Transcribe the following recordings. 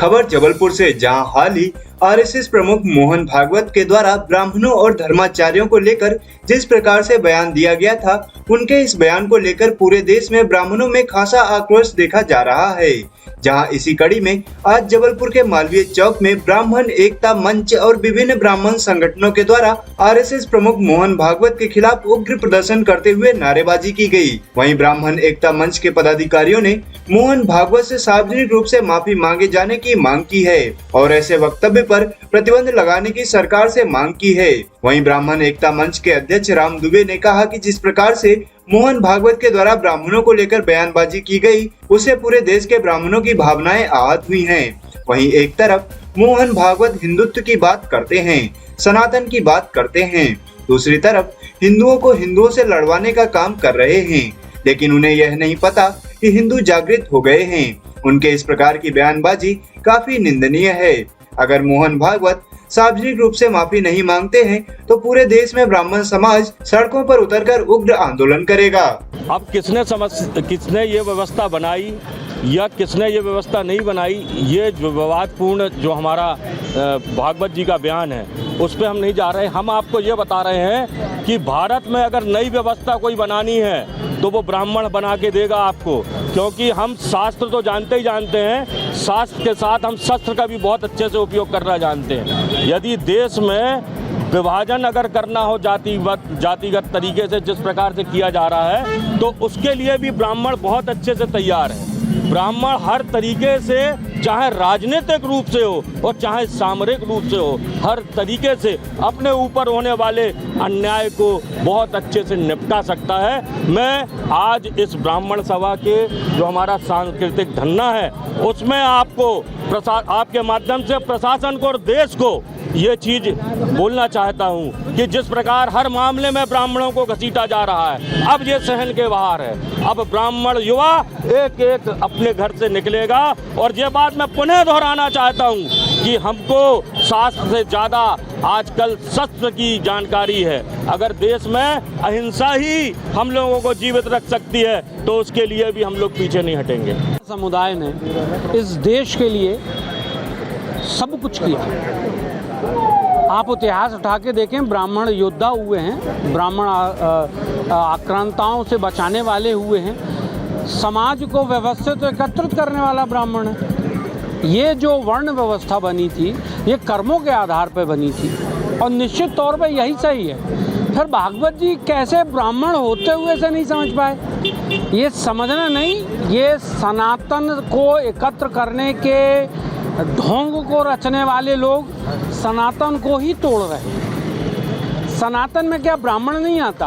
खबर जबलपुर से, जहां हाल ही आरएसएस प्रमुख मोहन भागवत के द्वारा ब्राह्मणों और धर्माचार्यों को लेकर जिस प्रकार से बयान दिया गया था, उनके इस बयान को लेकर पूरे देश में ब्राह्मणों में खासा आक्रोश देखा जा रहा है। जहां इसी कड़ी में आज जबलपुर के मालवीय चौक में ब्राह्मण एकता मंच और विभिन्न ब्राह्मण संगठनों के द्वारा आरएसएस प्रमुख मोहन भागवत के खिलाफ उग्र प्रदर्शन करते हुए नारेबाजी की गई। वहीं ब्राह्मण एकता मंच के पदाधिकारियों ने मोहन भागवत से सार्वजनिक रूप से माफी मांगे जाने की मांग की है और ऐसे वक्तव्य पर प्रतिबंध लगाने की सरकार से मांग की है। वहीं ब्राह्मण एकता मंच के अध्यक्ष राम दुबे ने कहा कि जिस प्रकार से मोहन भागवत के द्वारा ब्राह्मणों को लेकर बयानबाजी की गई, उससे पूरे देश के ब्राह्मणों की भावनाएं आहत हुई हैं। वहीं एक तरफ मोहन भागवत हिंदुत्व की बात करते हैं, सनातन की बात करते हैं, दूसरी तरफ हिंदुओं को हिंदुओं से लड़वाने का काम कर रहे हैं, लेकिन उन्हें यह नहीं पता कि हिंदू जागृत हो गए हैं। उनके इस प्रकार की बयानबाजी काफी निंदनीय है। अगर मोहन भागवत सार्वजनिक रूप से माफी नहीं मांगते हैं तो पूरे देश में ब्राह्मण समाज सड़कों पर उतरकर उग्र आंदोलन करेगा। अब किसने ये व्यवस्था बनाई या किसने ये व्यवस्था नहीं बनाई, ये जो विवादपूर्ण जो हमारा भागवत जी का बयान है उस पर हम नहीं जा रहे। हम आपको ये बता रहे हैं कि भारत में अगर नई व्यवस्था कोई बनानी है तो वो ब्राह्मण बना के देगा आपको, क्योंकि हम शास्त्र तो जानते ही जानते हैं, शास्त्र के साथ हम शस्त्र का भी बहुत अच्छे से उपयोग करना जानते हैं। यदि देश में विभाजन अगर करना हो जातिगत तरीके से जिस प्रकार से किया जा रहा है, तो उसके लिए भी ब्राह्मण बहुत अच्छे से तैयार है। ब्राह्मण हर तरीके से, चाहे राजनीतिक रूप से हो और चाहे सामरिक रूप से हो, हर तरीके से अपने ऊपर होने वाले अन्याय को बहुत अच्छे से निपटा सकता है। मैं आज इस ब्राह्मण सभा के जो हमारा सांस्कृतिक धरना है उसमें आपके माध्यम से प्रशासन को और देश को ये चीज़ बोलना चाहता हूँ कि जिस प्रकार हर मामले में ब्राह्मणों को घसीटा जा रहा है, अब ये सहन के बाहर है। अब ब्राह्मण युवा एक एक अपने घर से निकलेगा। और ये बात मैं पुनः दोहराना चाहता हूँ कि हमको शास्त्र से ज़्यादा आजकल शस्त्र की जानकारी है। अगर देश में अहिंसा ही हम लोगों को जीवित रख सकती है तो उसके लिए भी हम लोग पीछे नहीं हटेंगे। समुदाय ने इस देश के लिए सब कुछ किया। आप इतिहास उठा के देखें, ब्राह्मण योद्धा हुए हैं, ब्राह्मण आक्रांताओं से बचाने वाले हुए हैं, समाज को व्यवस्थित एकत्रित करने वाला ब्राह्मण है। ये जो वर्ण व्यवस्था बनी थी ये कर्मों के आधार पर बनी थी और निश्चित तौर पे यही सही है। फिर भागवत जी कैसे ब्राह्मण होते हुए से नहीं समझ पाए, ये समझना नहीं, ये सनातन को एकत्र करने के ढोंग को रचने वाले लोग सनातन को ही तोड़ रहे हैं। सनातन में क्या ब्राह्मण नहीं आता,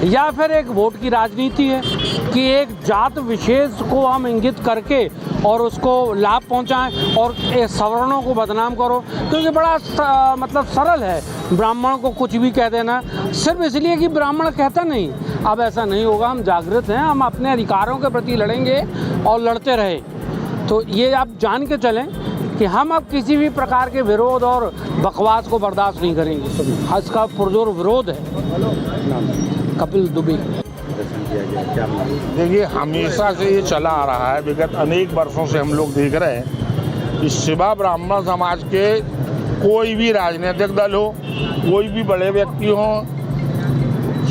या फिर एक वोट की राजनीति है कि एक जात विशेष को हम इंगित करके और उसको लाभ पहुंचाएं और सवर्णों को बदनाम करो, क्योंकि बड़ा सरल है ब्राह्मण को कुछ भी कह देना सिर्फ इसलिए कि ब्राह्मण कहता नहीं। अब ऐसा नहीं होगा, हम जागृत हैं, हम अपने अधिकारों के प्रति लड़ेंगे और लड़ते रहे। तो ये आप जान के चलें कि हम अब किसी भी प्रकार के विरोध और बकवास को बर्दाश्त नहीं करेंगे। इसका पुरजोर विरोध है। कपिल दुबे। देखिए, हमेशा से ये चला आ रहा है, विगत अनेक वर्षों से हम लोग देख रहे हैं कि शिवा ब्राह्मण समाज के कोई भी राजनीतिक दल हो, कोई भी बड़े व्यक्ति हो,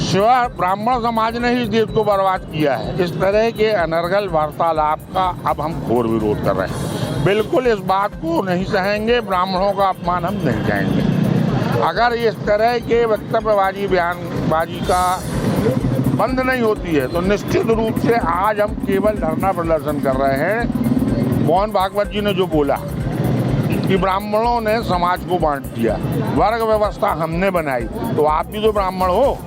शिवा ब्राह्मण समाज ने ही देश को बर्बाद किया है। इस तरह के अनर्गल वार्तालाप का अब हम घोर विरोध कर रहे हैं। बिल्कुल इस बात को नहीं सहेंगे, ब्राह्मणों का अपमान हम नहीं चाहेंगे। अगर इस तरह के वक्तव्यबाजी बयानबाजी का बंद नहीं होती है तो निश्चित रूप से आज हम केवल धरना प्रदर्शन कर रहे हैं। मोहन भागवत जी ने जो बोला कि ब्राह्मणों ने समाज को बांट दिया, वर्ग व्यवस्था हमने बनाई, तो आप भी तो ब्राह्मण हो,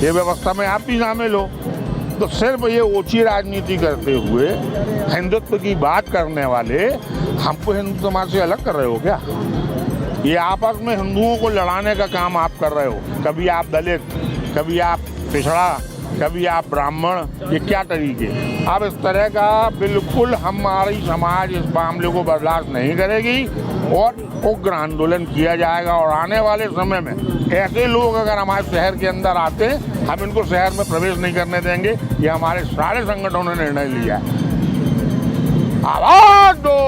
ये व्यवस्था में आप भी शामिल हो। तो सिर्फ ये ओछी राजनीति करते हुए हिंदुत्व की बात करने वाले हमको हिंदू समाज से अलग कर रहे हो क्या? ये आपस में हिंदुओं को लड़ाने का काम आप कर रहे हो। कभी आप दलित, कभी आप पिछड़ा, कभी आप ब्राह्मण, ये क्या तरीके? अब इस तरह का बिल्कुल हमारी समाज इस मामले को बर्दाश्त नहीं करेगी और उग्र आंदोलन किया जाएगा। और आने वाले समय में ऐसे लोग अगर हमारे शहर के अंदर आते, हम इनको शहर में प्रवेश नहीं करने देंगे। ये हमारे सारे संगठनों ने निर्णय लिया है। आवाज दो।